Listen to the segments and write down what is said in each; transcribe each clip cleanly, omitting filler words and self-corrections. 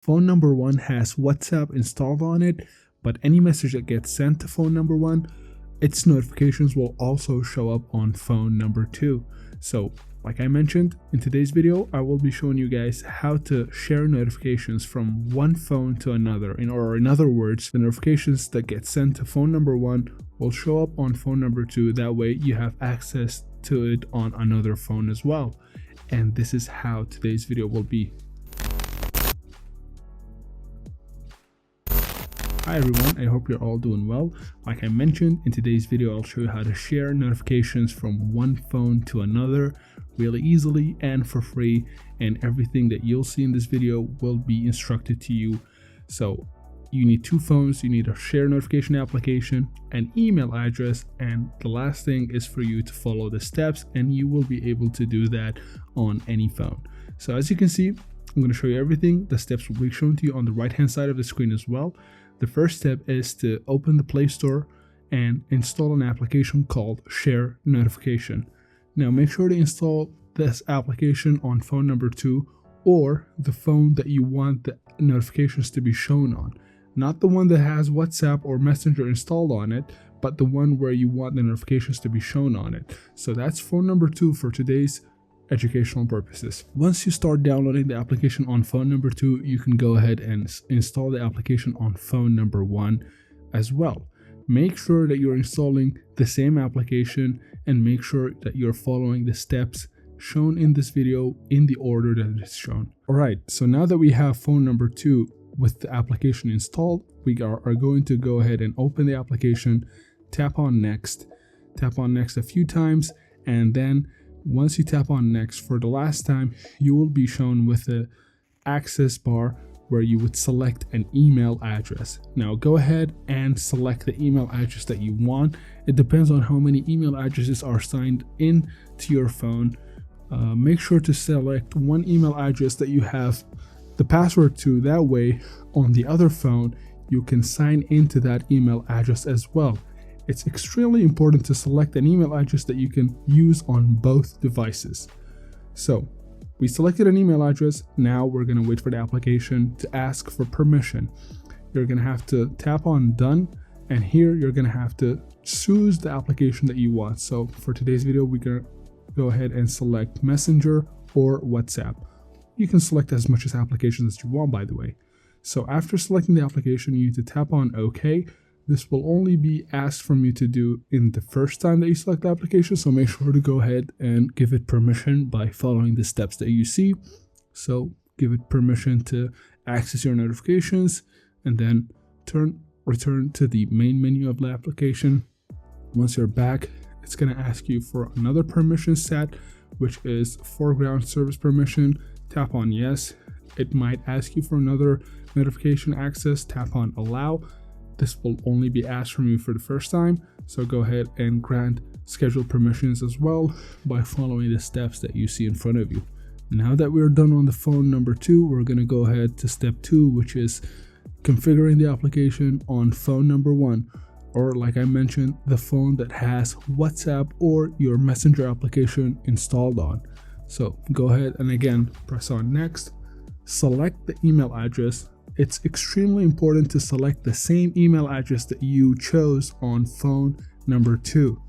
Phone number 1 has WhatsApp installed on it, but any message that gets sent to phone number 1, its notifications will also show up on phone number 2. So like I mentioned, in today's video, I will be showing you guys how to share notifications from one phone to another. Or in other words, the notifications that get sent to phone number 1 will show up on phone number 2. That way you have access to it on another phone as well. And this is how today's video will be. Hi everyone, I hope you're all doing well. Like I mentioned, in today's video I'll show you how to share notifications from one phone to another really easily and for free, and everything that you'll see in this video will be instructed to you. So you need 2 phones, you need a share notification application, an email address, and the last thing is for you to follow the steps, and you will be able to do that on any phone. So as you can see, I'm going to show you everything. The steps will be shown to you on the right hand side of the screen as well. The first step is to open the Play Store and install an application called Share Notification. Now make sure to install this application on phone number 2 or the phone that you want the notifications to be shown on. Not the one that has WhatsApp or Messenger installed on it, but the one where you want the notifications to be shown on it. So that's phone number 2 for today's educational purposes. Once you start downloading the application on phone number 2, you can go ahead and install the application on phone number 1 as well. Make sure that you're installing the same application and make sure that you're following the steps shown in this video in the order that it is shown. Alright, so now that we have phone number 2 with the application installed, we are going to go ahead and open the application, tap on next a few times, and then once you tap on next for the last time, you will be shown with the access bar where you would select an email address. Now go ahead and select the email address that you want. It depends on how many email addresses are signed in to your phone. Make sure to select one email address that you have the password to. That way on the other phone you can sign into that email address as well. It's extremely important to select an email address that you can use on both devices. So we selected an email address. Now we're going to wait for the application to ask for permission. You're going to have to tap on done, and here you're going to have to choose the application that you want. So for today's video, we're going to go ahead and select Messenger or WhatsApp. You can select as much as applications as you want, by the way. So after selecting the application, you need to tap on OK. This will only be asked from you to do in the first time that you select the application, so make sure to go ahead and give it permission by following the steps that you see. So give it permission to access your notifications, and then return to the main menu of the application. Once you're back, it's going to ask you for another permission set, which is foreground service permission. Tap on yes. It might ask you for another notification access. Tap on allow. This will only be asked from you for the first time, so go ahead and grant scheduled permissions as well by following the steps that you see in front of you. Now that we're done on the phone number 2, we're going to go ahead to step 2, which is configuring the application on phone number 1, or like I mentioned, the phone that has WhatsApp or your Messenger application installed on. So go ahead and again press on next, select the email address. It's extremely important to select the same email address that you chose on phone number 2.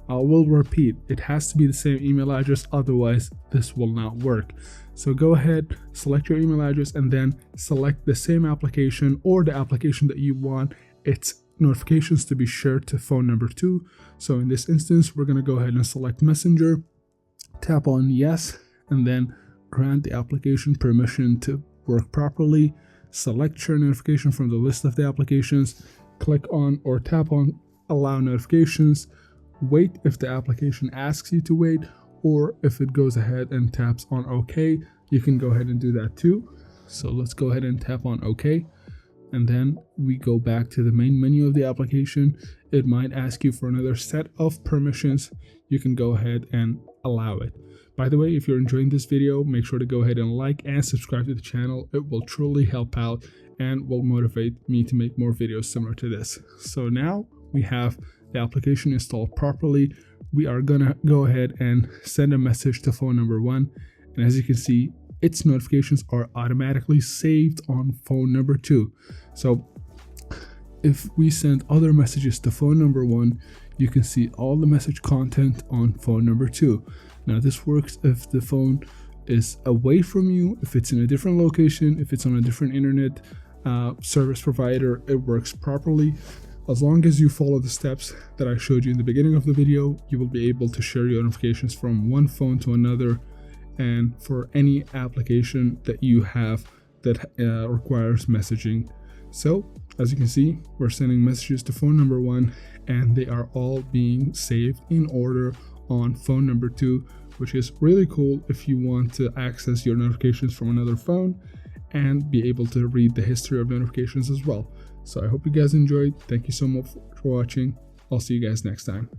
I will repeat, it has to be the same email address, otherwise this will not work. So go ahead, select your email address, and then select the same application or the application that you want its notifications to be shared to phone number 2. So in this instance, we're going to go ahead and select Messenger, tap on yes, and then grant the application permission to work properly. Select share notification from the list of the applications, click on or tap on allow notifications, wait if the application asks you to wait, or if it goes ahead and taps on OK, you can go ahead and do that too. So let's go ahead and tap on OK, and then we go back to the main menu of the application. It might ask you for another set of permissions. You can go ahead and allow it. By the way, if you're enjoying this video, make sure to go ahead and like and subscribe to the channel. It will truly help out and will motivate me to make more videos similar to this. So now we have the application installed properly. We are gonna go ahead and send a message to phone number 1, and as you can see, its notifications are automatically saved on phone number 2. So if we send other messages to phone number 1, you can see all the message content on phone number 2. Now this works if the phone is away from you, if it's in a different location, if it's on a different internet service provider, it works properly. As long as you follow the steps that I showed you in the beginning of the video, you will be able to share your notifications from one phone to another, and for any application that you have that requires messaging. So as you can see, we're sending messages to phone number 1, and they are all being saved in order on phone number 2, which is really cool if you want to access your notifications from another phone and be able to read the history of notifications as well. So I hope you guys enjoyed. Thank you so much for watching. I'll see you guys next time.